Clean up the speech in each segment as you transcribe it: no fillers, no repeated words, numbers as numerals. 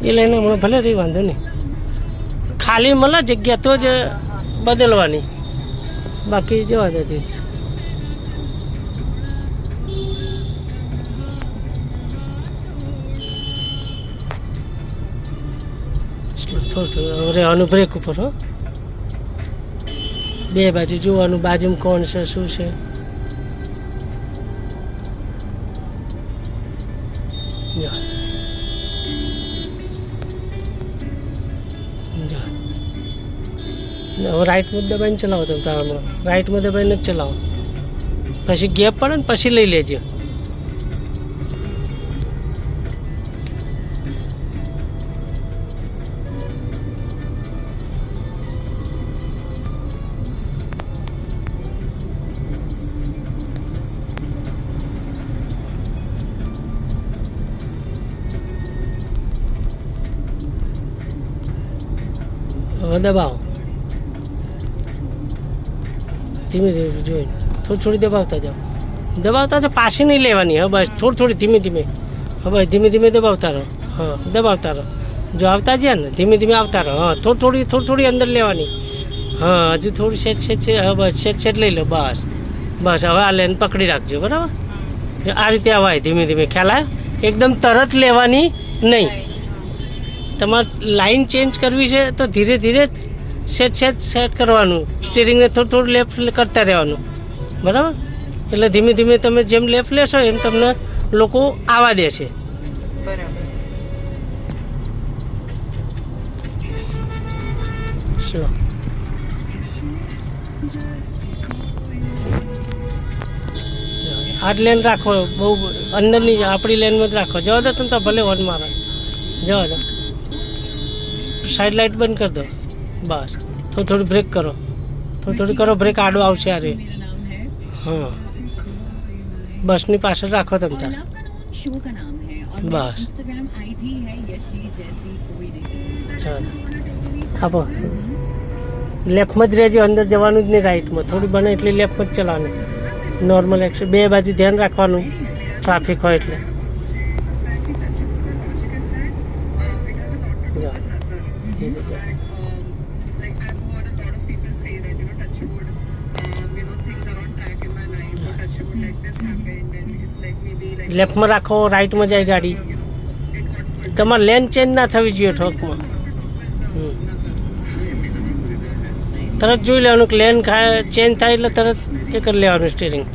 એ લઈને હમણાં ભલે રહી, વાંધો નહીં. ખાલી મળે જગ્યા તો જ બદલવાની, બાકી જવા દેતી. થોડું રહેવાનું બ્રેક ઉપર. હો, બે બાજુ જોવાનું, બાજુમાં કોણ છે શું છે. હવે રાઈટમાં દબાઈને ચલાવો તમે તારામાં, રાઈટમાં દબાઈને જ ચલાવો. પછી ગેપ પડે ને પછી લઈ લેજો. હવે દબાવો, ધીમે ધીમે જોઈ, થોડી દબાવતા જાઓ. દબાવતા તો પાછી નહીં લેવાની. હવે બસ થોડી ધીમે ધીમે, હવે ધીમે ધીમે દબાવતા રહો. હા, દબાવતા રહો. જો આવતા જાય ને ધીમે ધીમે આવતા રહો. હા, થોડી અંદર લેવાની. હા, હજુ થોડી સેજ હવે બસ સેજ લઈ લો. બસ બસ, હવે આ લેન પકડી રાખજો. બરાબર, આ રીતે આવાય ધીમે ધીમે. ખ્યાલ આવે? એકદમ તરત લેવાની નહીં. તમારે લાઈન ચેન્જ કરવી છે તો ધીરે ધીરે સેટ કરવાનું. સ્ટીરિંગને થોડું લેફ્ટ કરતા રહેવાનું. બરાબર, એટલે ધીમે ધીમે તમે જેમ લેફ્ટ લેશો એમ તમને લોકો આવવા દે છે. શું આ લેન રાખો, બહુ અંદરની આપણી લેનમાં જ રાખો. જવા દો તમે તો ભલે હોર્ન મારો, જવા દો. સાઈડ લાઇટ બંધ કરી દો. બસ, થોડી બ્રેક કરો, થોડી કરો બ્રેક. આડો આવશે અરે. હા, બસની પાછળ રાખો તમે તાર. બસ, ચાલો આપો. લેફ્ટમાં જ રહેજો, અંદર જવાનું જ નહીં. રાઈટમાં થોડી બને એટલી લેફ્ટમાં જ ચલાવવાનું. નોર્મલ એક્શન, બે બાજુ ધ્યાન રાખવાનું ટ્રાફિક હોય એટલે. લેફ્ટમાં રાખો, રાઈટમાં જાય ગાડી. તમારે લેન ચેન્જ ના થવી જોઈએ ઠોકમાં. તરત જોઈ લેવાનું કે લેન ચેન્જ થાય એટલે તરત એ કરી લેવાનું સ્ટીરિંગ.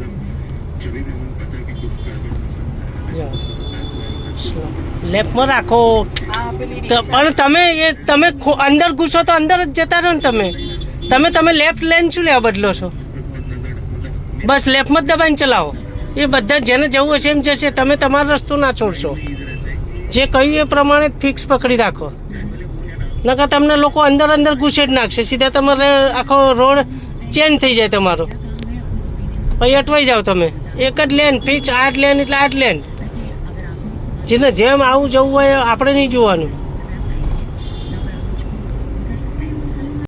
લેફ્ટમાં રાખો. પણ તમે અંદર ઘૂસો તો અંદર જ જતા રહો ને. તમે લેફ્ટ લેન શું લેવા બદલો છો? બસ લેફ્ટમાં જ દબાઈને ચલાવો. એ બધા જેને જવું હશે એમ જશે. તમે તમારો રસ્તો ના છોડશો. જે કહ્યું એ પ્રમાણે ફિક્સ પકડી રાખો. નકર તમને લોકો અંદર ઘૂસે જ નાખશે. સીધા તમારે આખો રોડ ચેન્જ થઈ જાય તમારો. પછી અટવાઈ જાઓ તમે. એક જ લેન ફિક્સ, 8 લેન એટલે 8 લેન. જેને જેમ આવું જવું હોય આપણે નહીં જોવાનું.